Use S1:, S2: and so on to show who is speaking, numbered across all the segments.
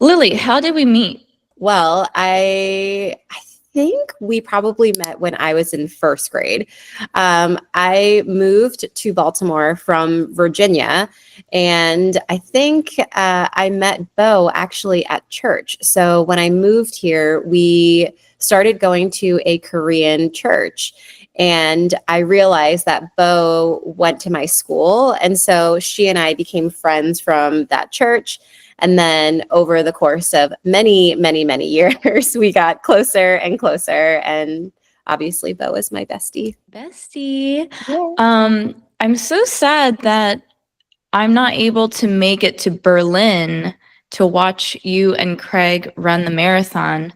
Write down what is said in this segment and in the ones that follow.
S1: Lily, how did we meet?
S2: Well, I think we probably met when I was in first grade. I moved to Baltimore from Virginia, and I think I met Bo actually at church. So when I moved here, we started going to a Korean church. And I realized that Bo went to my school. And so she and I became friends from that church. And then over the course of many, many, many years, we got closer and closer. And obviously, Bo is my bestie.
S1: Bestie.
S2: Yeah.
S1: I'm so sad that I'm not able to make it to Berlin to watch you and Craig run the marathon.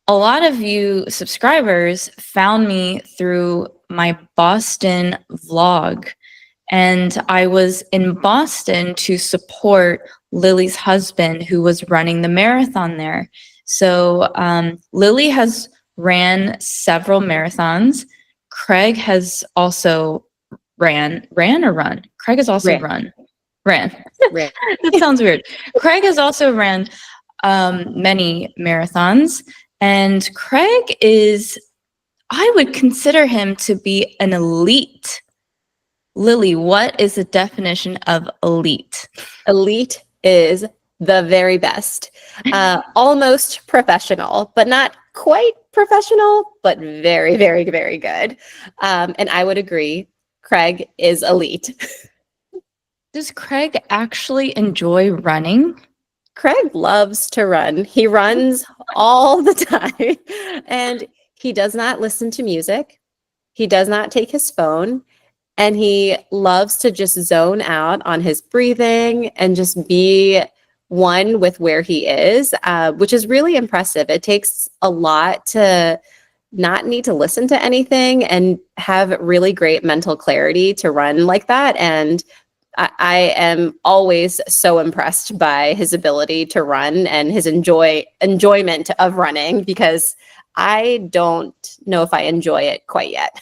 S1: A lot of you subscribers found me through my Boston vlog, and I was in Boston to support Lily's husband, who was running the marathon there. So Lily has ran several marathons. Craig has also ran or run. Craig has also ran. That sounds weird. Craig has also ran many marathons, and Craig is, I would consider him to be an elite. Lily, what is the definition of elite?
S2: Elite is the very best. Almost professional, but not quite professional, but very, very, very good. And I would agree, Craig is elite.
S1: Does Craig actually enjoy running?
S2: Craig loves to run. He runs all the time. And he does not listen to music. He does not take his phone. And he loves to just zone out on his breathing and just be one with where he is, which is really impressive. It takes a lot to not need to listen to anything and have really great mental clarity to run like that. And I am always so impressed by his ability to run and his enjoyment of running, because I don't know if I enjoy it quite yet.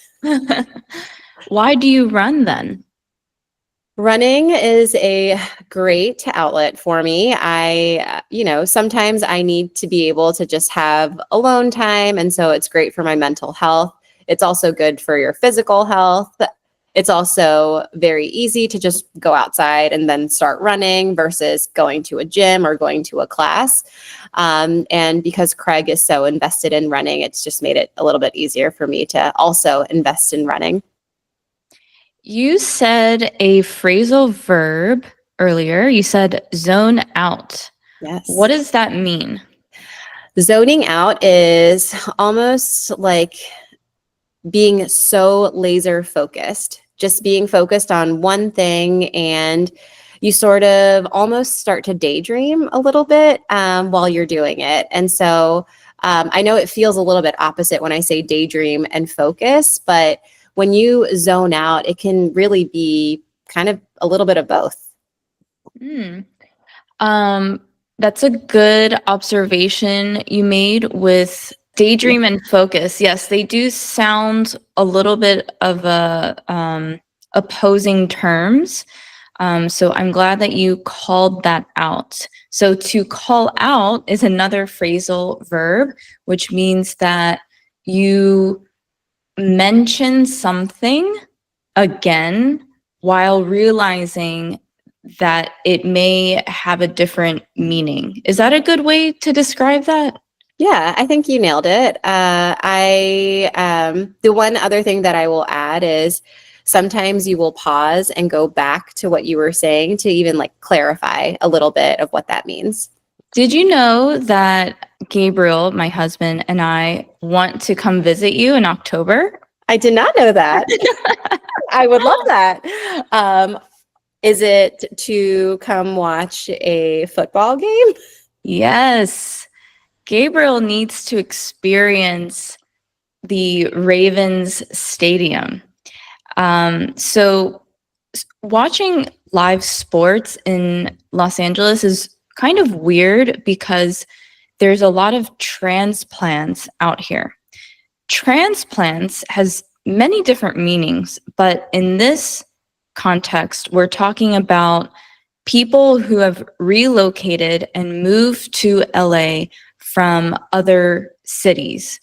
S1: Why do you run then?
S2: Running is a great outlet for me. Sometimes I need to be able to just have alone time. And so it's great for my mental health. It's also good for your physical health. It's also very easy to just go outside and then start running versus going to a gym or going to a class. And because Craig is so invested in running, it's just made it a little bit easier for me to also invest in running.
S1: You said a phrasal verb earlier. You said zone out.
S2: Yes.
S1: What does that mean?
S2: Zoning out is almost like being so laser focused, just being focused on one thing, and you sort of almost start to daydream a little bit while you're doing it. And so I know it feels a little bit opposite when I say daydream and focus, but when you zone out, it can really be kind of a little bit of both.
S1: That's a good observation you made with daydream and focus. Yes, they do sound a little bit of opposing terms. So I'm glad that you called that out. So to call out is another phrasal verb, which means that you mention something again while realizing that it may have a different meaning. Is that a good way to describe that?
S2: Yeah, I think you nailed it. The one other thing that I will add is sometimes you will pause and go back to what you were saying to even clarify a little bit of what that means.
S1: Did you know that Gabriel, my husband, and I want to come visit you in October?
S2: I did not know that. I would love that. Is it to come watch a football game?
S1: Yes. Gabriel needs to experience the Ravens stadium. So watching live sports in Los Angeles is kind of weird because there's a lot of transplants out here. Transplants has many different meanings, but in this context, we're talking about people who have relocated and moved to LA from other cities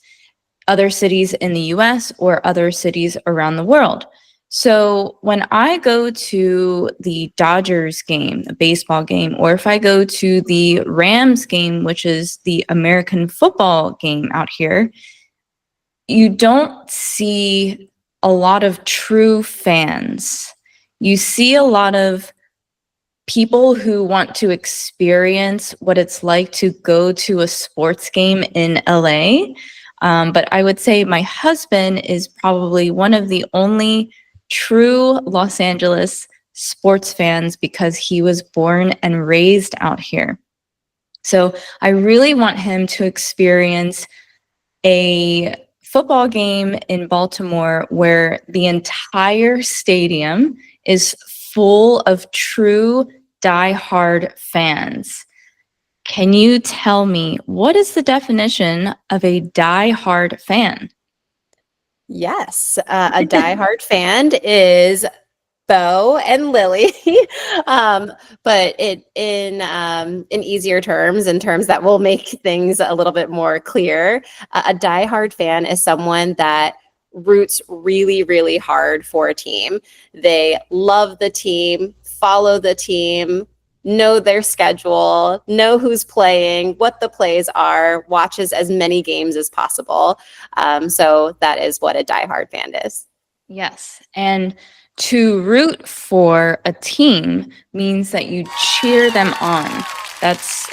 S1: in the US or other cities around the world. So when I go to the Dodgers game, a baseball game, or if I go to the Rams game, which is the American football game out here, you don't see a lot of true fans. You see a lot of people who want to experience what it's like to go to a sports game in LA. But I would say my husband is probably one of the only true Los Angeles sports fans because he was born and raised out here. So I really want him to experience a football game in Baltimore where the entire stadium is full of true diehard fans. Can you tell me what is the definition of a diehard fan?
S2: Yes, a diehard fan is Bo and Lily, but in easier terms, in terms that will make things a little bit more clear, a diehard fan is someone that roots really, really hard for a team. They love the team, follow the team, know their schedule, know who's playing, what the plays are, watches as many games as possible. So that is what a diehard fan is.
S1: Yes. And to root for a team means that you cheer them on.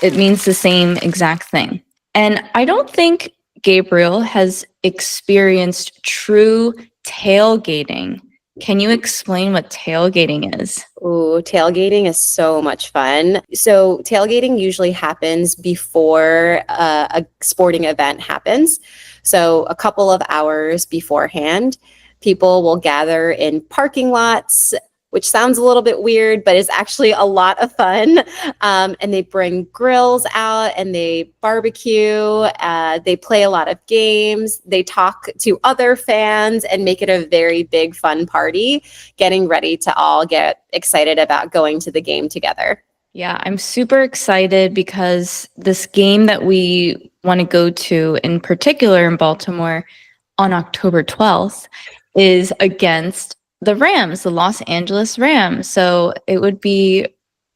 S1: It means the same exact thing. And I don't think Gabriel has experienced true tailgating. Can you explain what tailgating is?
S2: Ooh, tailgating is so much fun. So tailgating usually happens before a sporting event happens. So a couple of hours beforehand, people will gather in parking lots, which sounds a little bit weird, but it's actually a lot of fun. And they bring grills out and they barbecue. They play a lot of games. They talk to other fans and make it a very big, fun party, getting ready to all get excited about going to the game together.
S1: Yeah, I'm super excited because this game that we want to go to, in particular in Baltimore on October 12th, is against the Rams, the Los Angeles Rams. So it would be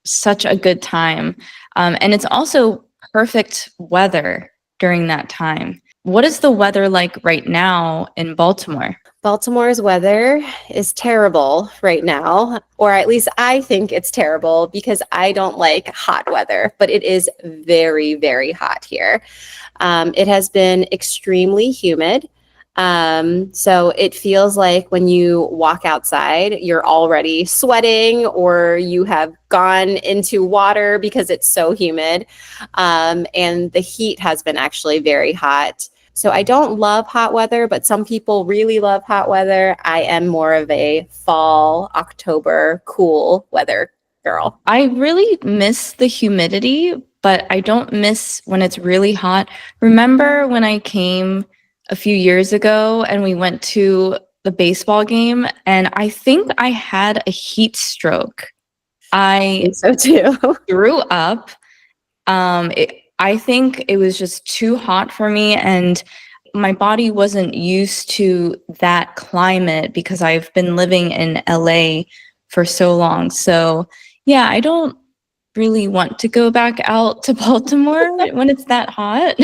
S1: such a good time. And it's also perfect weather during that time. What is the weather like right now in Baltimore?
S2: Baltimore's weather is terrible right now, or at least I think it's terrible because I don't like hot weather, but it is very, very hot here. It has been extremely humid. So it feels like when you walk outside, you're already sweating or you have gone into water because it's so humid. And the heat has been actually very hot. So I don't love hot weather, but some people really love hot weather. I am more of a fall, October, cool weather girl.
S1: I really miss the humidity, but I don't miss when it's really hot. Remember when I came a few years ago and we went to the baseball game and I think I had a heat stroke. I
S2: so too.
S1: threw up. I think it was just too hot for me and my body wasn't used to that climate because I've been living in LA for so long. So yeah, I don't really want to go back out to Baltimore when it's that hot.